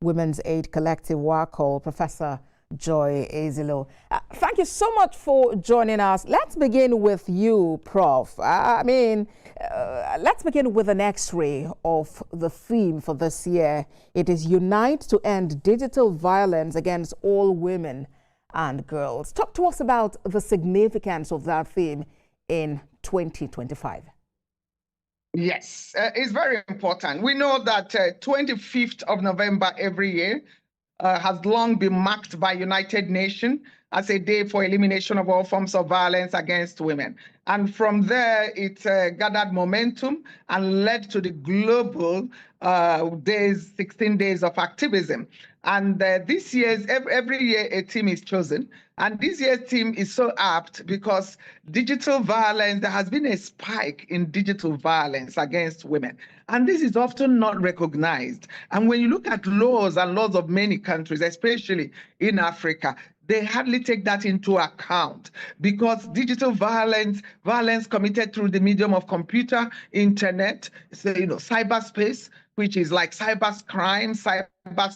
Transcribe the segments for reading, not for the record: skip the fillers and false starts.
Women's Aid Collective WACOL, Professor Joy Ezilo. Thank you so much for joining us. Let's begin with you, Prof. Let's begin with an X-ray of the theme for this year. It is Unite to End Digital Violence Against All Women and Girls. Talk to us about the significance of that theme in 2025. Yes, it's very important. We know that 25th of November every year has long been marked by United Nations as a day for elimination of all forms of violence against women. And from there, it gathered momentum and led to the global 16 days of activism. And this year's, every year a team is chosen. And this year's team is so apt because digital violence, there has been a spike in digital violence against women. And this is often not recognized. And when you look at laws and laws of many countries, especially in Africa, they hardly take that into account because digital violence committed through the medium of computer, internet, so, cyberspace, which is like cyber crime, cyber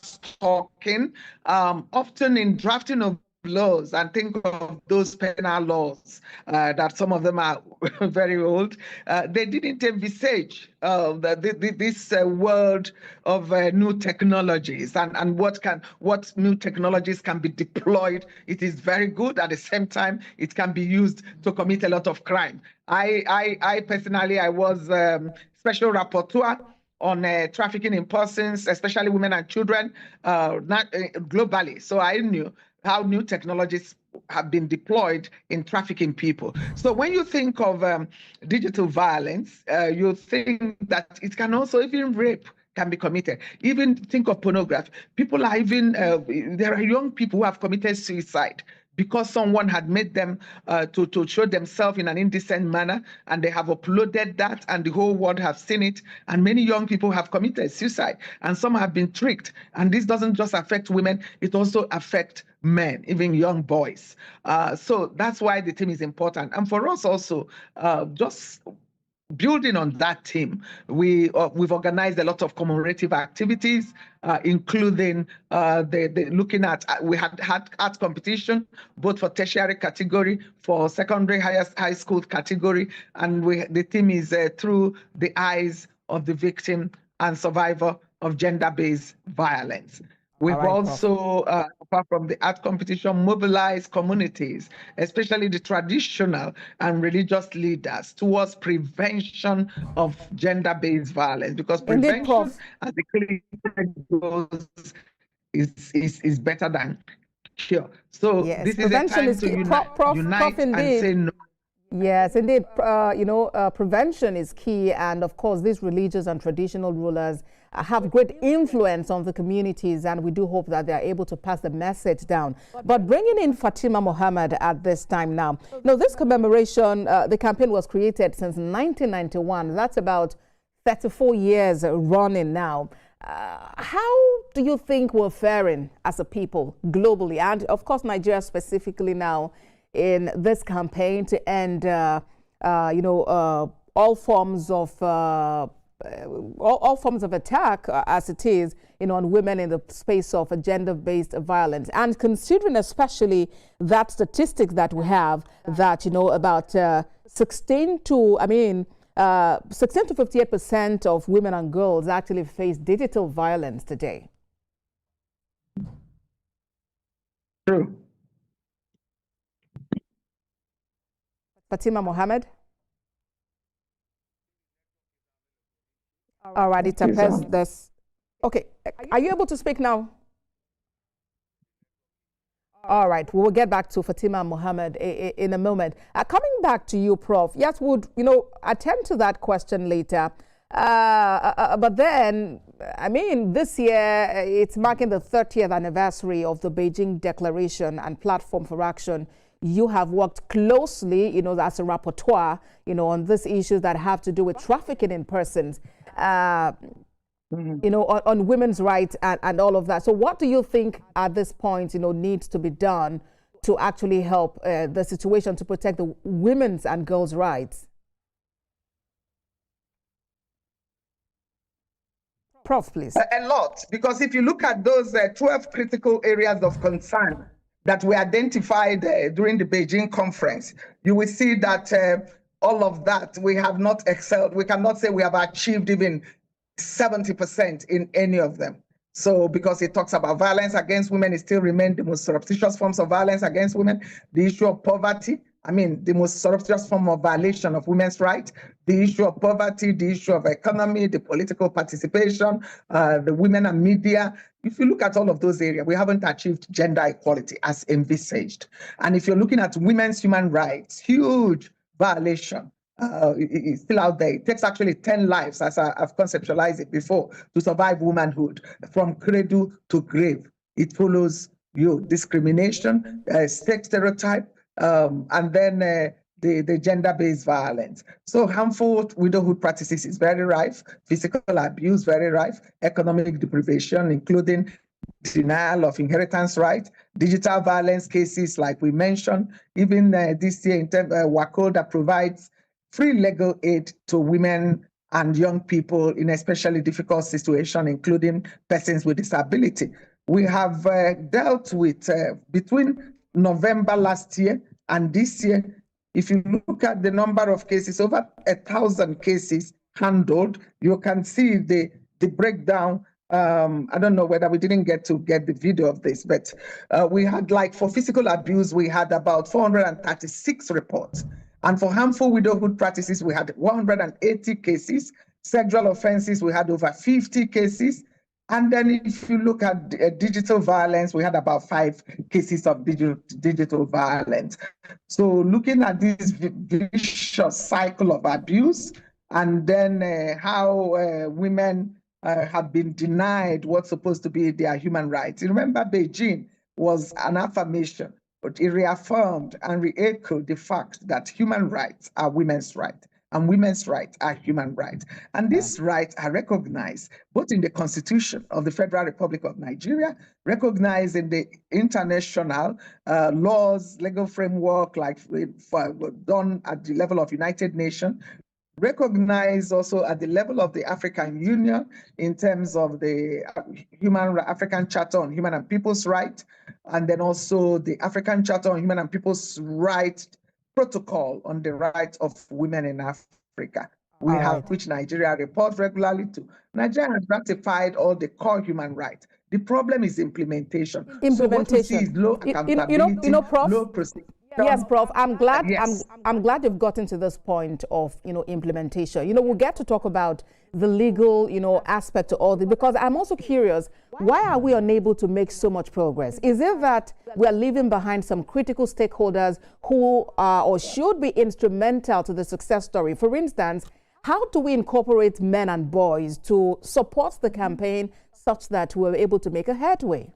stalking, often in drafting of laws, and think of those penal laws that some of them are very old. They didn't envisage this world of new technologies and what new technologies can be deployed. It is very good. At the same time, it can be used to commit a lot of crime. I personally, I was special rapporteur on trafficking in persons, especially women and children, not globally. So I knew how new technologies have been deployed in trafficking people. So when you think of digital violence, you think that it can also, even rape can be committed. Even think of pornography. People are even, there are young people who have committed suicide because someone had made them to show themselves in an indecent manner, and they have uploaded that, and the whole world have seen it, and many young people have committed suicide, and some have been tricked. And this doesn't just affect women, it also affects men, even young boys. So that's why the team is important. And for us also, just building on that team, we've organized a lot of commemorative activities, including looking at, we had art competition, both for tertiary category, for secondary high school category, and the team is through the eyes of the victim and survivor of gender-based violence. We've also, apart from the art competition, mobilized communities, especially the traditional and religious leaders, towards prevention of gender-based violence. Because prevention, as the clinic goes, is better than cure. So yes, this is a time to unite and say no. Yes, indeed. Prevention is key, and of course, these religious and traditional rulers have great influence on the communities, and we do hope that they are able to pass the message down. But bringing in Fatima Mohammed at this time now. Now, this commemoration, the campaign was created since 1991. That's about 34 years running now. How do you think we're faring as a people globally, and of course, Nigeria specifically now, in this campaign to end, all forms of attack, as it is, on women in the space of gender-based violence, and considering especially that statistic that we have that about 16 to 58% of women and girls actually face digital violence today. True. Fatima Mohammed. All right, it appears this. Okay, are you able to speak now? All right, we will get back to Fatima Mohammed in a moment. Coming back to you, Prof. Yes, would attend to that question later. But then, this year it's marking the 30th anniversary of the Beijing Declaration and Platform for Action. You have worked closely, as a rapporteur, on these issues that have to do with trafficking in persons, on women's rights and all of that. So what do you think at this point, needs to be done to actually help the situation to protect the women's and girls' rights? Prof, please. A lot, because if you look at those 12 critical areas of concern that we identified during the Beijing conference, you will see that all of that we have not excelled. We cannot say we have achieved even 70% in any of them. So because it talks about violence against women, it still remains the most surreptitious forms of violence against women, the issue of poverty, the most surreptitious form of violation of women's rights, the issue of poverty, the issue of economy, the political participation, the women and media. If you look at all of those areas, we haven't achieved gender equality as envisaged. And if you're looking at women's human rights, huge violation. It's still out there. It takes actually 10 lives, as I've conceptualized it before, to survive womanhood from cradle to grave. It follows discrimination, sex stereotype, and then the gender-based violence. So harmful widowhood practices is very rife, physical abuse very rife, economic deprivation, including denial of inheritance right, digital violence cases like we mentioned, even this year in WACO that provides free legal aid to women and young people in especially difficult situations, including persons with disability. We have dealt with, between November last year and this year, if you look at the number of cases, over 1,000 cases handled, you can see the breakdown. I don't know whether we didn't get the video of this, but we had, like, for physical abuse, we had about 436 reports. And for harmful widowhood practices, we had 180 cases. Sexual offenses, we had over 50 cases. And then if you look at digital violence, we had about 5 cases of digital violence. So looking at this vicious cycle of abuse, and then how women have been denied what's supposed to be their human rights. You remember, Beijing was an affirmation, but it reaffirmed and re-echoed the fact that human rights are women's rights, and women's rights are human rights. And these rights are recognized both in the Constitution of the Federal Republic of Nigeria, recognized in the international laws, legal framework, like done at the level of United Nations, recognized also at the level of the African Union in terms of the African Charter on Human and People's Rights, and then also the African Charter on Human and People's Rights Protocol on the rights of women in Africa. We have, which Nigeria reports regularly to. Nigeria has ratified all the core human rights. The problem is implementation. So what we see is low accountability, Prof, low procedure. Yes, Prof. I'm glad. Yes. I'm glad you've gotten to this point of implementation. We'll get to talk about the legal aspect to all this, because I'm also curious, why are we unable to make so much progress? Is it that we're leaving behind some critical stakeholders who are or should be instrumental to the success story? For instance, how do we incorporate men and boys to support the campaign such that we're able to make a headway?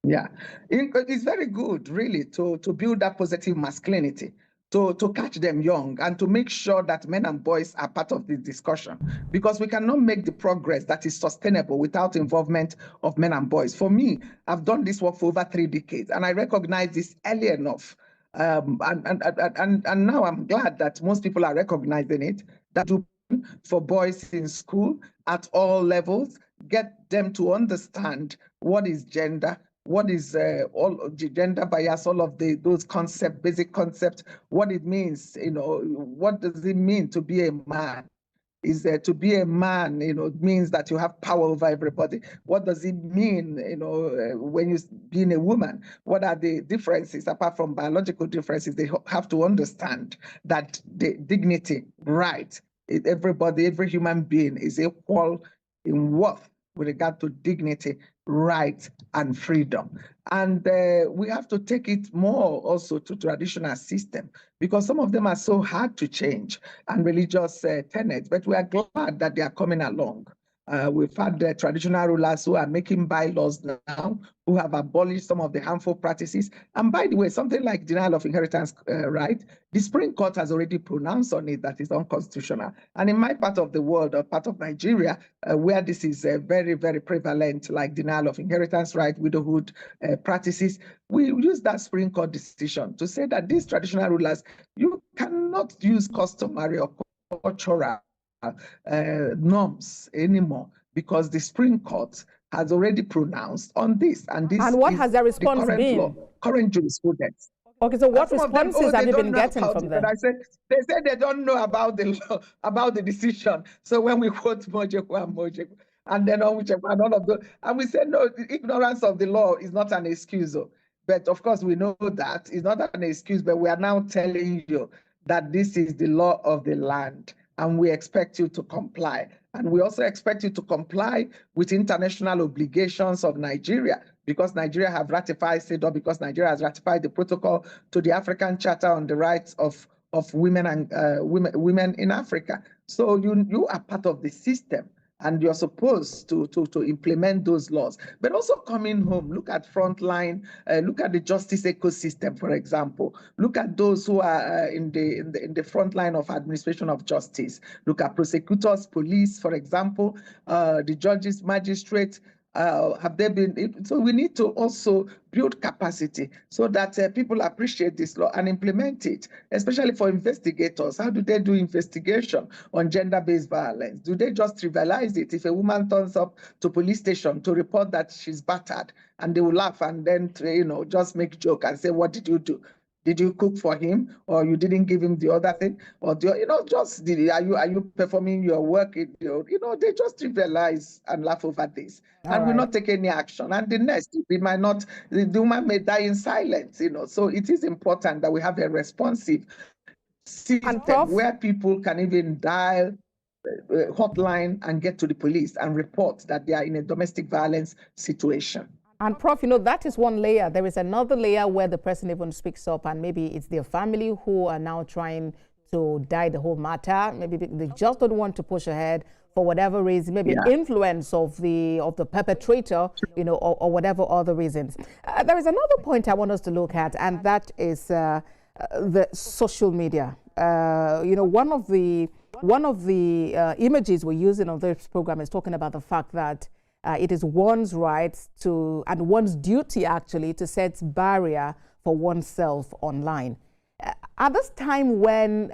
Yeah, it's very good, really, to build that positive masculinity, to catch them young, and to make sure that men and boys are part of this discussion, because we cannot make the progress that is sustainable without involvement of men and boys. For me, I've done this work for over 3 decades, and I recognize this early enough. And now I'm glad that most people are recognizing it, that for boys in school at all levels, get them to understand what is gender, what is all gender bias, all of those concepts, basic concepts, what it means, what does it mean to be a man? Is to be a man, it means that you have power over everybody. What does it mean, when you're being a woman? What are the differences, apart from biological differences? They have to understand that the dignity, right, everybody, every human being is equal in worth with regard to dignity, right, and freedom. And we have to take it more also to traditional system, because some of them are so hard to change, and religious tenets, but we are glad that they are coming along. We've had the traditional rulers who are making bylaws now, who have abolished some of the harmful practices. And by the way, something like denial of inheritance right, the Supreme Court has already pronounced on it that is unconstitutional. And in my part of the world, or part of Nigeria, where this is very, very prevalent, like denial of inheritance right, widowhood practices, we use that Supreme Court decision to say that these traditional rulers, you cannot use customary or cultural norms anymore, because the Supreme Court has already pronounced on this, and this And what is has their the response current law, been? current jurisprudence. Okay, so what Some of them, responses have they you don't been know getting about from it. And them? I said, they said they don't know about the law, about the decision. So when we quote Mojeku and Mojeku, and then on which and all of those, and we said, no, ignorance of the law is not an excuse. But of course, we know that it's not an excuse, but we are now telling you that this is the law of the land, and we expect you to comply. And we also expect you to comply with international obligations of Nigeria, because Nigeria have ratified CEDAW, because Nigeria has ratified the protocol to the African Charter on the Rights of Women and women in Africa. So you are part of the system, and you're supposed to implement those laws. But also coming home, look at frontline, look at the justice ecosystem, for example. Look at those who are in the front line of administration of justice. Look at prosecutors, police, for example, the judges, magistrates. Have they been? So we need to also build capacity so that people appreciate this law and implement it, especially for investigators. How do they do investigation on gender-based violence? Do they just trivialize it? If a woman turns up to police station to report that she's battered, and they will laugh and then, just make joke and say, what did you do? Did you cook for him, or you didn't give him the other thing, or are you performing your work? They just trivialize and laugh over this, All and will right. not take any action. And the next, we might not. The woman may die in silence. So it is important that we have a responsive system where people can even dial hotline and get to the police and report that they are in a domestic violence situation. And Prof, that is one layer. There is another layer where the person even speaks up, and maybe it's their family who are now trying to die the whole matter. Maybe they just don't want to push ahead for whatever reason, maybe influence of the perpetrator, or whatever other reasons. There is another point I want us to look at, and that is the social media. One of the images we're using on this program is talking about the fact that it is one's rights and one's duty actually to set barrier for oneself online. At this time when,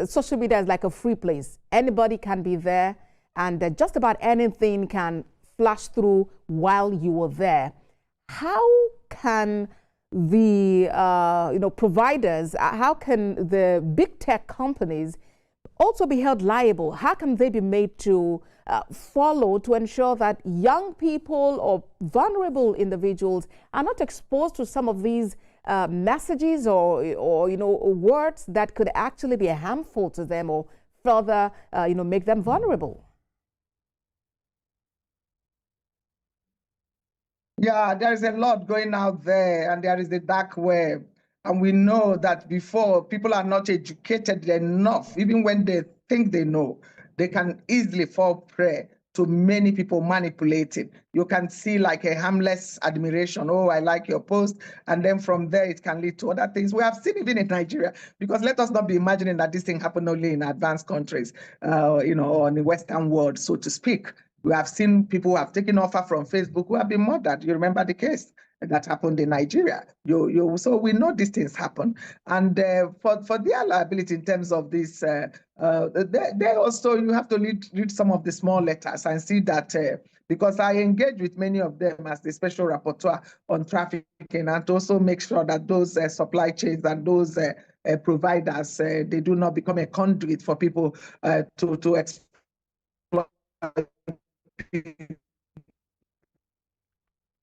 social media is like a free place. Anybody can be there, and just about anything can flash through while you are there. How can the providers, how can the big tech companies also be held liable? How can they be made to follow to ensure that young people or vulnerable individuals are not exposed to some of these messages or words that could actually be harmful to them or further make them vulnerable? Yeah, there is a lot going out there, and there is the dark web. And we know that before, people are not educated enough, even when they think they know, they can easily fall prey to many people manipulating. You can see like a harmless admiration. Oh, I like your post. And then from there, it can lead to other things. We have seen even in Nigeria, because let us not be imagining that this thing happened only in advanced countries, or in the Western world, so to speak. We have seen people who have taken offer from Facebook who have been murdered. You remember the case that happened in Nigeria. So we know these things happen. And for their liability in terms of this, they also, you have to read some of the small letters and see that, because I engage with many of them as the special rapporteur on trafficking, and to also make sure that those supply chains and those providers, they do not become a conduit for people to exploit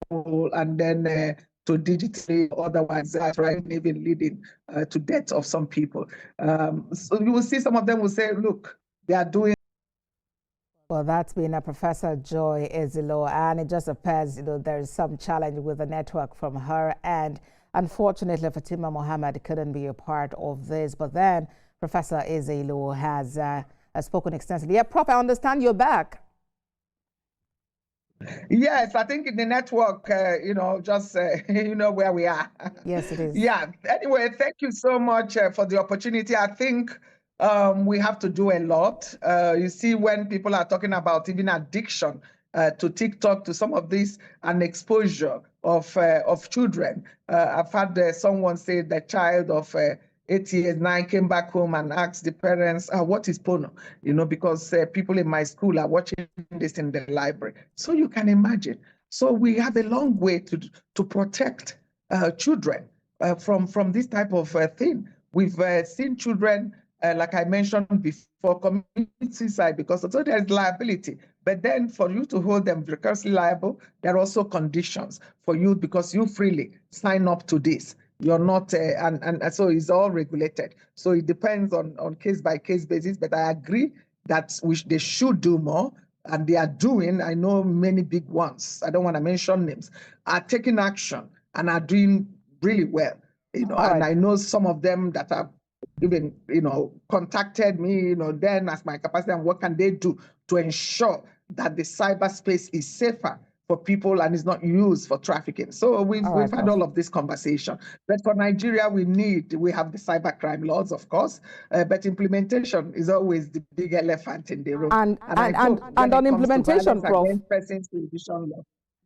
and then to digitally, otherwise, even leading to death of some people. So you will see some of them will say, look, they are doing. Well, that's been Professor Joy Ezilo, and it just appears, there is some challenge with the network from her. And unfortunately, Fatima Mohammed couldn't be a part of this. But then Professor Ezilo has spoken extensively. Yeah, Prof, I understand you're back. Yes, I think in the network, just where we are. Yes, it is. Yeah. Anyway, thank you so much for the opportunity. I think we have to do a lot. You see, when people are talking about even addiction to TikTok, to some of this, and exposure of children. I've had someone say the child of 8 years, 9, came back home and asked the parents, what is porno? Because people in my school are watching this in the library. So you can imagine. So we have a long way to protect children from this type of thing. We've seen children, like I mentioned before, commit suicide because although there's liability, but then for you to hold them vicariously liable, there are also conditions for you because you freely sign up to this. You're not, and so it's all regulated. So it depends on case-by-case basis, but I agree that they should do more, and they are doing. I know many big ones, I don't want to mention names, are taking action and are doing really well. And I know some of them that have even, contacted me, then as my capacity, and what can they do to ensure that the cyberspace is safer for people and is not used for trafficking. So we've had all of this conversation. But for Nigeria, we have the cybercrime laws, of course, but implementation is always the big elephant in the room. And on implementation, Prof.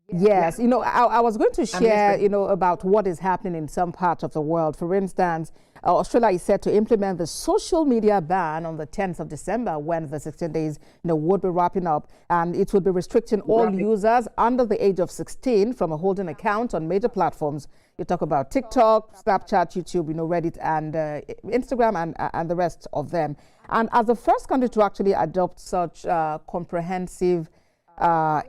Yes, I was going to share, about what is happening in some parts of the world. For instance, Australia is set to implement the social media ban on the 10th of December when the 16 days, would be wrapping up. And it will be restricting all users under the age of 16 from holding accounts on major platforms. You talk about TikTok, Snapchat, YouTube, Reddit, and Instagram, and the rest of them. And as the first country to actually adopt such comprehensive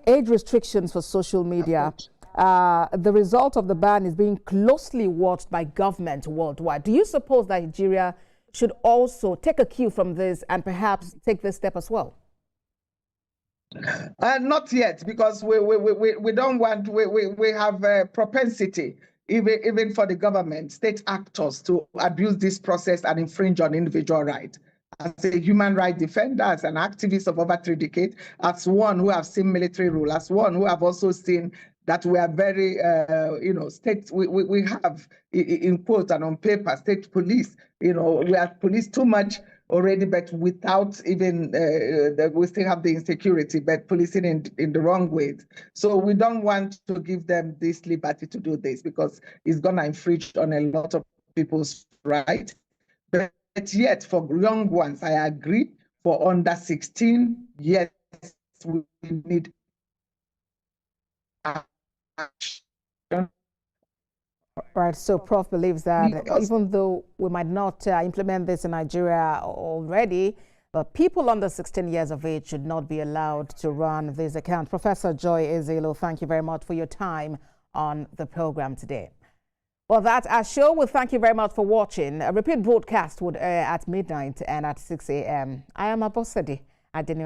age restrictions for social media, the result of the ban is being closely watched by governments worldwide. Do you suppose that Nigeria should also take a cue from this and perhaps take this step as well? Not yet, because we don't want, we have a propensity, even for the government, state actors, to abuse this process and infringe on individual rights. As a human rights defender, as an activist of over 3 decades, as one who have seen military rule, as one who have also seen that we are very, state, we have, in quote and on paper, state police. We have police too much already, but without even, we still have the insecurity, but policing in the wrong ways. So we don't want to give them this liberty to do this because it's going to infringe on a lot of people's rights. But yet, for young ones, I agree. For under 16, yes, we need action. Right. So, Prof believes that even though we might not implement this in Nigeria already, but people under 16 years of age should not be allowed to run this account. Professor Joy Ezelo, thank you very much for your time on the program today. Well, that's our show. Well, thank you very much for watching. A repeat broadcast would air at midnight and at 6 a.m. I am Abosedi.